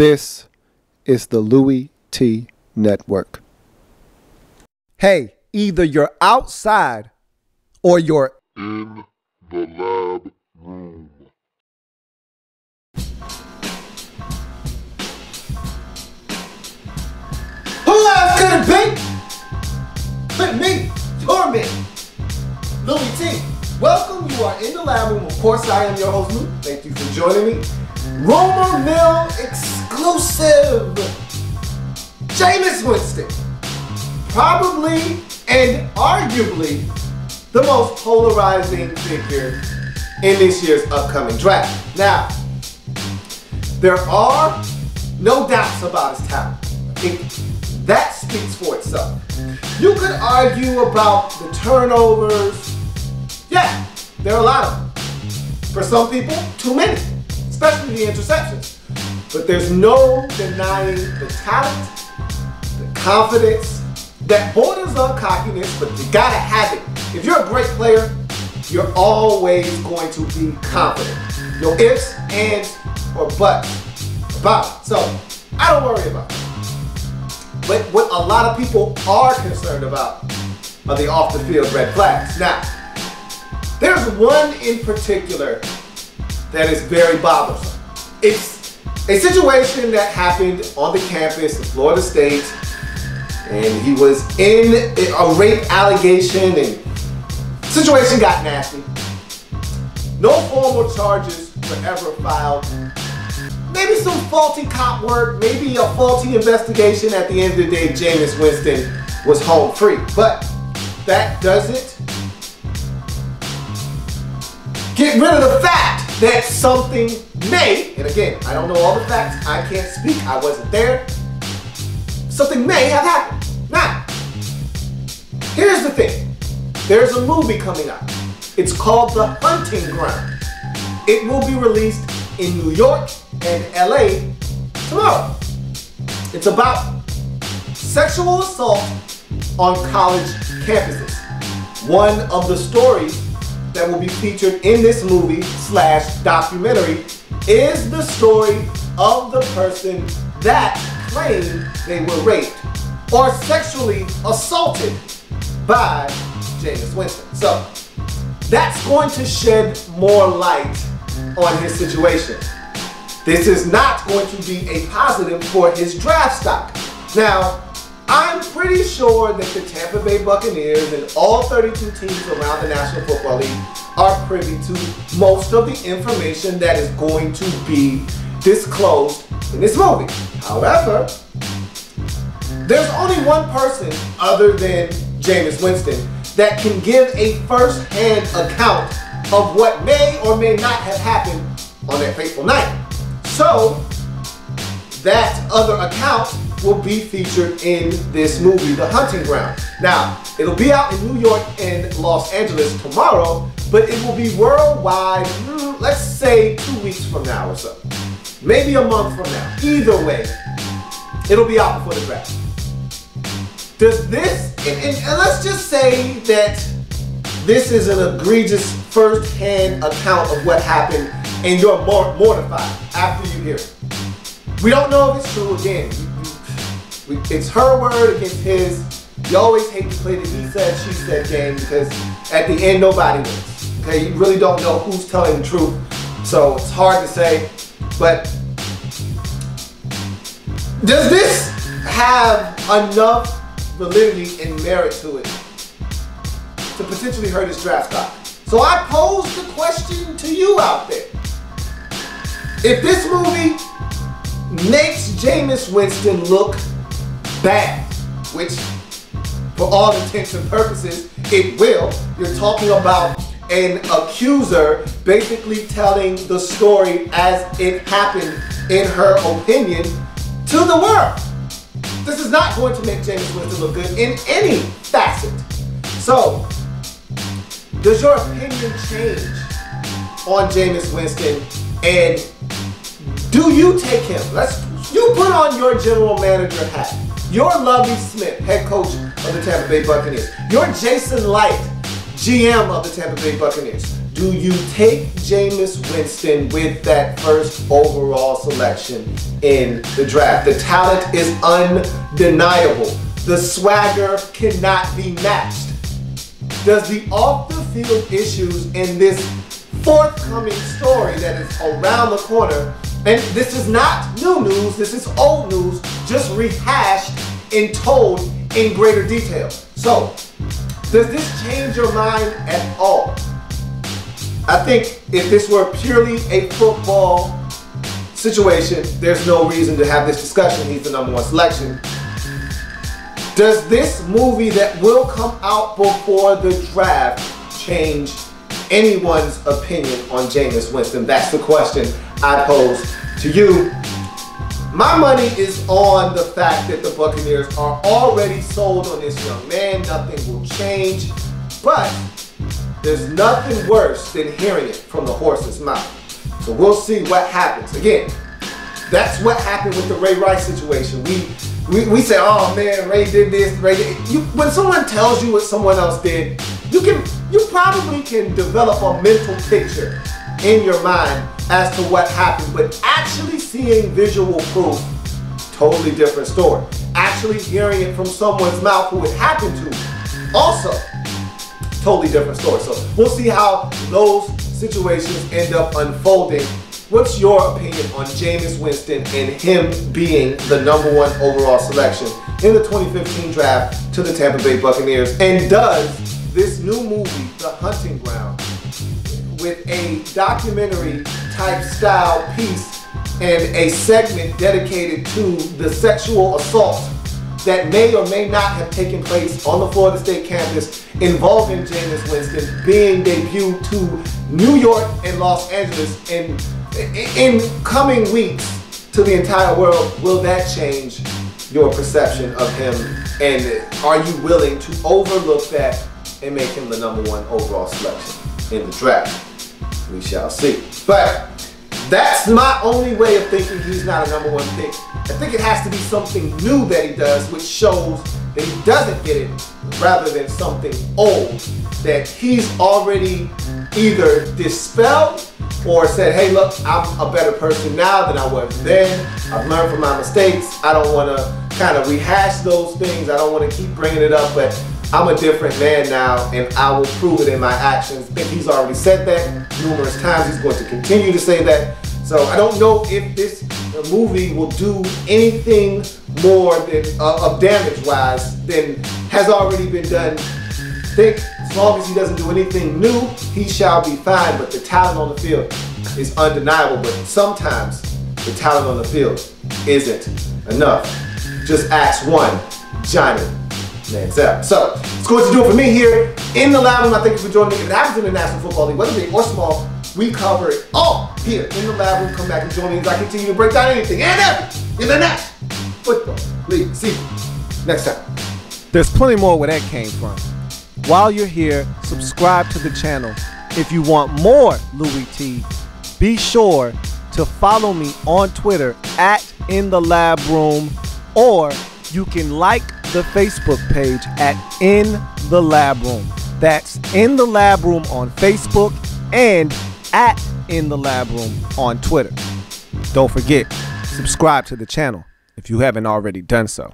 This is the Louie Tee Network. Hey, either you're outside or you're in the lab room. Who else could it be but me, your man, Louie Tee? Welcome, you are in the lab room. Of course, I am your host, Lou. Thank you for joining me. Rumor mill exclusive. Jameis Winston, probably and arguably the most polarizing figure in this year's upcoming draft. Now, there are no doubts about his talent. I think that speaks for itself. You could argue about the turnovers. Yeah, there are a lot of them. For some people, too many, especially the interceptions. But there's no denying the talent, the confidence that borders on cockiness, but you gotta have it. If you're a great player, you're always going to be confident. No ifs, ands, or buts about it. So I don't worry about it. But what a lot of people are concerned about are the off the field red flags. Now, there's one in particular that is very bothersome. It's a situation that happened on the campus of Florida State, and he was in a rape allegation, and the situation got nasty. No formal charges were ever filed. Maybe some faulty cop work, maybe a faulty investigation. At the end of the day, Jameis Winston was home free. But that doesn't get rid of the fact that something may, and again, I don't know all the facts, I can't speak, I wasn't there, something may have happened. Now, here's the thing. There's a movie coming out. It's called The Hunting Ground. It will be released in New York and LA tomorrow. It's about sexual assault on college campuses. One of the stories that will be featured in this movie / documentary is the story of the person that claimed they were raped or sexually assaulted by Jameis Winston. So that's going to shed more light on his situation. This is not going to be a positive for his draft stock. Now, I'm pretty sure that the Tampa Bay Buccaneers and all 32 teams around the National Football League are privy to most of the information that is going to be disclosed in this movie. However, there's only one person other than Jameis Winston that can give a first-hand account of what may or may not have happened on that fateful night. So, that other account will be featured in this movie, The Hunting Ground. Now, it'll be out in New York and Los Angeles tomorrow, but it will be worldwide, let's say 2 weeks from now or so. Maybe a month from now. Either way, it'll be out before the draft. Does this, and let's just say that this is an egregious first-hand account of what happened and you're mortified after you hear it. We don't know if it's true. Again, it's her word against his. You always hate to play the he said, she said game because at the end, nobody wins. Okay, you really don't know who's telling the truth. So it's hard to say, but does this have enough validity and merit to it to potentially hurt his draft stock? So I pose the question to you out there. If this movie makes Jameis Winston look bad, which for all intents and purposes it will, you're talking about an accuser basically telling the story as it happened in her opinion to the world. This is not going to make Jameis Winston look good in any facet. So, does your opinion change on Jameis Winston, and do you take him? You put on your general manager hat. You're Lovie Smith, head coach of the Tampa Bay Buccaneers. You're Jason Light, GM of the Tampa Bay Buccaneers. Do do you take Jameis Winston with that first overall selection in the draft? The talent is undeniable. The swagger cannot be matched. Does the off-the-field issues in this forthcoming story that is around the corner, and this is not new news, this is old news, just rehashed and told in greater detail. So, does this change your mind at all? I think if this were purely a football situation, there's no reason to have this discussion. He's the #1 selection. Does this movie that will come out before the draft change anyone's opinion on Jameis Winston? That's the question I pose to you. My money is on the fact that the Buccaneers are already sold on this young man. Nothing will change, but there's nothing worse than hearing it from the horse's mouth. So we'll see what happens. Again, that's what happened with the Ray Rice situation. We say, oh man, Ray did this, Ray did. When someone tells you what someone else did, you probably can develop a mental picture in your mind as to what happened, but actually seeing visual proof, totally different story. Actually hearing it from someone's mouth who it happened to, also totally different story. So we'll see how those situations end up unfolding. What's your opinion on Jameis Winston and him being the #1 overall selection in the 2015 draft to the Tampa Bay Buccaneers? And does this new movie, The Hunting Ground, with a documentary type style piece and a segment dedicated to the sexual assault that may or may not have taken place on the Florida State campus involving Jameis Winston, being debuted to New York and Los Angeles in coming weeks to the entire world, will that change your perception of him? And are you willing to overlook that and make him the #1 overall selection in the draft? We shall see. But that's my only way of thinking he's not a #1 pick. I think it has to be something new that he does, which shows that he doesn't get it, rather than something old that he's already either dispelled or said, hey look, I'm a better person now than I was then. I've learned from my mistakes. I don't want to kind of rehash those things. I don't want to keep bringing it up, but I'm a different man now and I will prove it in my actions. I think he's already said that numerous times. He's going to continue to say that. So I don't know if this movie will do anything more than of damage-wise than has already been done. I think as long as he doesn't do anything new, he shall be fine. But the talent on the field is undeniable. But sometimes the talent on the field isn't enough. Just ask one Johnny Manziel. So it's going to do it for me here in the lab room. I thank you for joining me. If it happens in the National Football League, whether big or small, we cover it all here in the lab room. Come back and join me as I continue to break down anything and everything in the National Football League. See you next time. There's plenty more where that came from. While you're here, subscribe to the channel. If you want more Louie Tee, be sure to follow me on Twitter at In the Lab Room, or you can like the Facebook page at In the Lab Room. That's In the Lab Room on Facebook and at In the Lab Room on Twitter. Don't forget, subscribe to the channel if you haven't already done so.